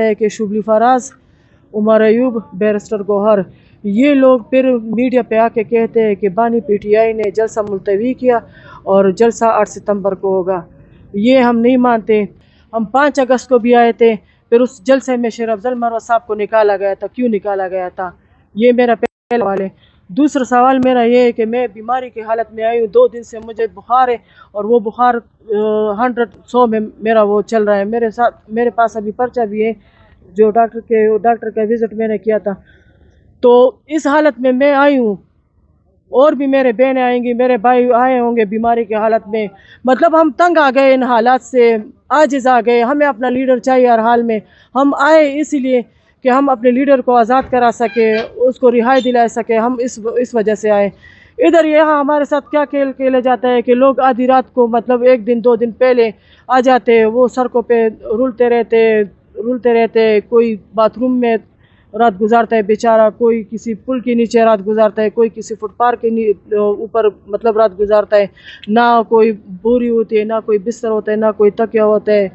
है कि शुबली फराज, उमर अयूब, बैरिस्टर गौहर, ये लोग फिर मीडिया पे आके कहते हैं कि बानी पीटीआई ने जलसा मुलतवी किया और जलसा 8 सितंबर को होगा। ये हम नहीं मानते। हम 5 अगस्त को भी आए थे, फिर उस जलसे में शेर अफजल मरवत साहब को निकाला गया था। क्यों निकाला गया था? ये मेरा पहला सवाल है। दूसरा सवाल मेरा ये है कि मैं बीमारी की हालत में आई हूँ, 2 दिन से मुझे बुखार है और वो बुखार 100 में मेरा वो चल रहा है। मेरे पास अभी पर्चा भी है जो डॉक्टर का विजिट मैंने किया था। तो इस हालत में मैं आई हूँ, और भी मेरे बहनें आएंगी, मेरे भाई आए होंगे बीमारी की हालत में। मतलब हम तंग आ गए इन हालात से, आजिज़ आ गए। हमें अपना लीडर चाहिए हर हाल में। हम आए इसीलिए कि हम अपने लीडर को आज़ाद करा सके, उसको रिहाई दिला सके। हम इस वजह से आए। इधर यहाँ हमारे साथ क्या खेल खेला जाता है कि लोग आधी रात को, मतलब 1 दिन 2 दिन पहले आ जाते, वो सड़कों पे रुलते रहते। कोई बाथरूम में रात गुजारता है बेचारा, कोई किसी पुल के नीचे रात गुजारता है, कोई किसी फुटपाथ के ऊपर मतलब रात गुजारता है। ना कोई बोरी होती है, ना कोई बिस्तर होता है, ना कोई तकिया होता है।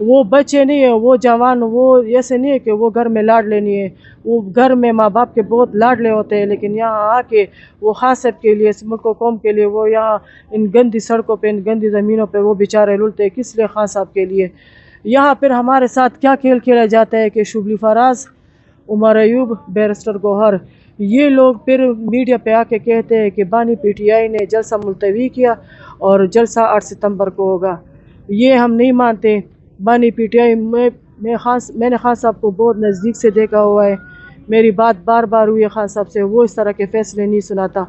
वो बच्चे नहीं है, वो जवान, वो ऐसे नहीं है कि वो घर में लाडले नहीं है। वो घर में माँ बाप के बहुत लाडले होते हैं, लेकिन यहाँ आके वो खास के लिए, इस मुल्क कौम के लिए, वो यहाँ इन गंदी सड़कों पे, इन गंदी ज़मीनों पे वो बेचारे लुलते हैं। किस लिए? खान साहब के लिए। यहाँ फिर हमारे साथ क्या खेल खेला जाता है कि शुबली फराज, उमर अयूब, बैरिस्टर गौहर, ये लोग फिर मीडिया पे आके कहते हैं कि बानी पीटीआई ने जलसा मुलतवी किया और जलसा 8 सितंबर को होगा। ये हम नहीं मानते। बानी पीटीआई मैंने खान साहब को बहुत नज़दीक से देखा हुआ है। मेरी बात बार बार हुई है खान साहब से, वो इस तरह के फैसले नहीं सुनाता।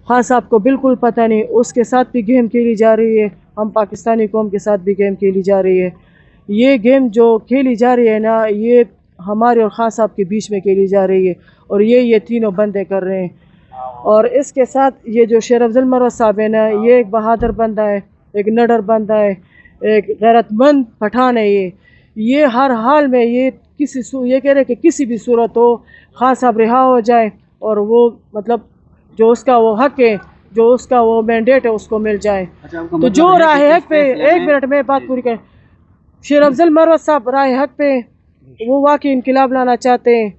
खान साहब को बिल्कुल पता नहीं, उसके साथ भी गेम खेली जा रही है, हम पाकिस्तानी कौम के साथ भी गेम खेली जा रही है। ये गेम जो खेली जा रही है ना, ये हमारे और खान साहब के बीच में खेली जा रही है, और ये तीनों बंदे कर रहे हैं। और इसके साथ ये जो शेर अफजल मरवत साहब है ना, ये एक बहादुर बंदा है, एक नडर बंदा है, एक गैरतमंद पठान है। ये हर हाल में ये कह रहे कि किसी भी सूरत हो खान साहब रिहा हो जाए, और वो मतलब जो उसका वो हक है, जो उसका वो मैंडेट है, उसको मिल जाए। तो जो राह हक पे, 1 मिनट में बात पूरी करें, शेर अफजल मरवत साहब राह हक पे वो वाकई इनकलाब लाना चाहते हैं,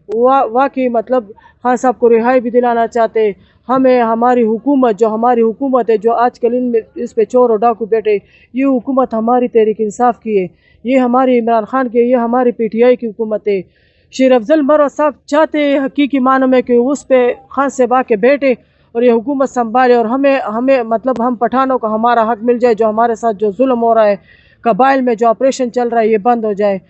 वाकई मतलब खान साहब को रिहाई भी दिलाना चाहते हैं। हमें हमारी हुकूमत, जो हमारी हुकूमत है, जो आजकल इस पे चोर और डाकू बैठे, ये हुकूमत हमारी तहरीक इंसाफ की है, ये हमारी इमरान खान की है, ये हमारी पीटीआई की हुकूमत है। शेर अफजल मरवत साहब चाहते हैं हकीकी मानों में कि उस पे खान से बाके बैठे और ये हुकूमत संभाले, और हमें मतलब हम पठानों को हमारा हक मिल जाए। जो हमारे साथ जो जुल्म हो रहा है, कबाइल में जो ऑपरेशन चल रहा है, ये बंद हो जाए।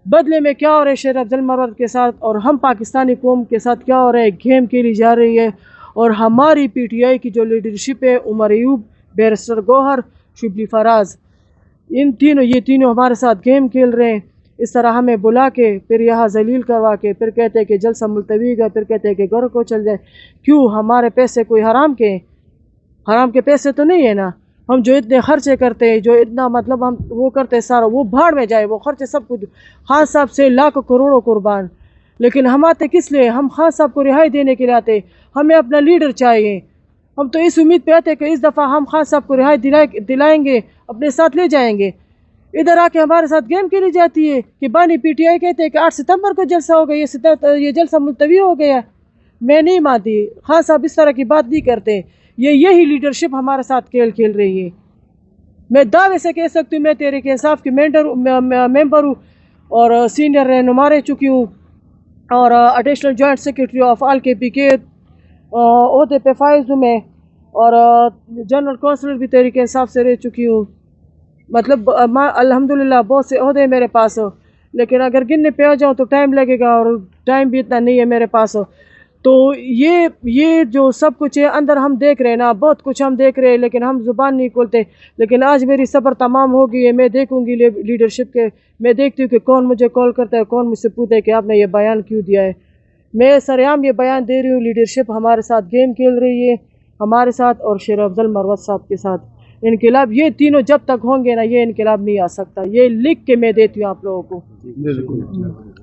बदले में क्या हो रहा है शेर अफजल मरवत के साथ और हम पाकिस्तानी कौम के साथ क्या हो रहा है? गेम खेली जा रही है। और हमारी पीटीआई की जो लीडरशिप है, उमर अयूब, बैरिस्टर गौहर, शुबली फराज, ये तीनों हमारे साथ गेम खेल रहे हैं। इस तरह हमें बुला के फिर यहाँ जलील करवा के फिर कहते हैं कि जलसा मुलतवी का, फिर कहते हैं कि घर को चल जाए। क्यों? हमारे पैसे कोई हराम के पैसे तो नहीं है ना। हम जो इतने खर्चे करते हैं, जो इतना मतलब हम वो करते हैं, सारा वो भाड़ में जाए, वो खर्चे सब कुछ। खान साहब से लाखों करोड़ों कुर्बान, लेकिन हम आते किस लिए? हम खान साहब को रिहाई देने के लिए आते। हमें अपना लीडर चाहिए। हम तो इस उम्मीद पे आते हैं कि इस दफ़ा हम खान साहब को रिहाई दिलाएंगे, अपने साथ ले जाएंगे। इधर आके हमारे साथ गेम खेली जाती है कि बानी पीटीआई कहते हैं कि 8 सितंबर को जलसा हो गया, ये जलसा मुलतवी हो गया। मैं नहीं मानती, खान साहब इस तरह की बात नहीं करते। यही लीडरशिप हमारे साथ खेल रही है। मैं दावे से कह सकती हूँ, मैं तहरीक इंसाफ की मेंबर हूँ और सीनियर रहनुमा रह चुकी हूँ, और additional joint secretary of all KP के ओहदे पे फाइज हूँ मैं, और जनरल काउंसलर भी तहरीक इंसाफ से रह चुकी हूँ। मतलब अल्हम्दुलिल्लाह बहुत से ओहदे मेरे पास, लेकिन अगर गिनने पे आ जाऊँ तो टाइम लगेगा, और टाइम भी इतना नहीं है मेरे पास। तो ये जो सब कुछ है अंदर हम देख रहे हैं ना, बहुत कुछ हम देख रहे हैं, लेकिन हम ज़ुबान नहीं खोलते। लेकिन आज मेरी सब्र तमाम हो गई है। मैं देखूंगी लीडरशिप के, मैं देखती हूँ कि कौन मुझे कॉल करता है, कौन मुझसे पूछता है कि आपने ये बयान क्यों दिया है। मैं सरेआम ये बयान दे रही हूँ, लीडरशिप हमारे साथ गेम खेल रही है, हमारे साथ और शेर अफजल मरवत साहब के साथ। इनकलाब ये तीनों जब तक होंगे ना, ये इनकलाब नहीं आ सकता। ये लिख के मैं देती हूँ आप लोगों को।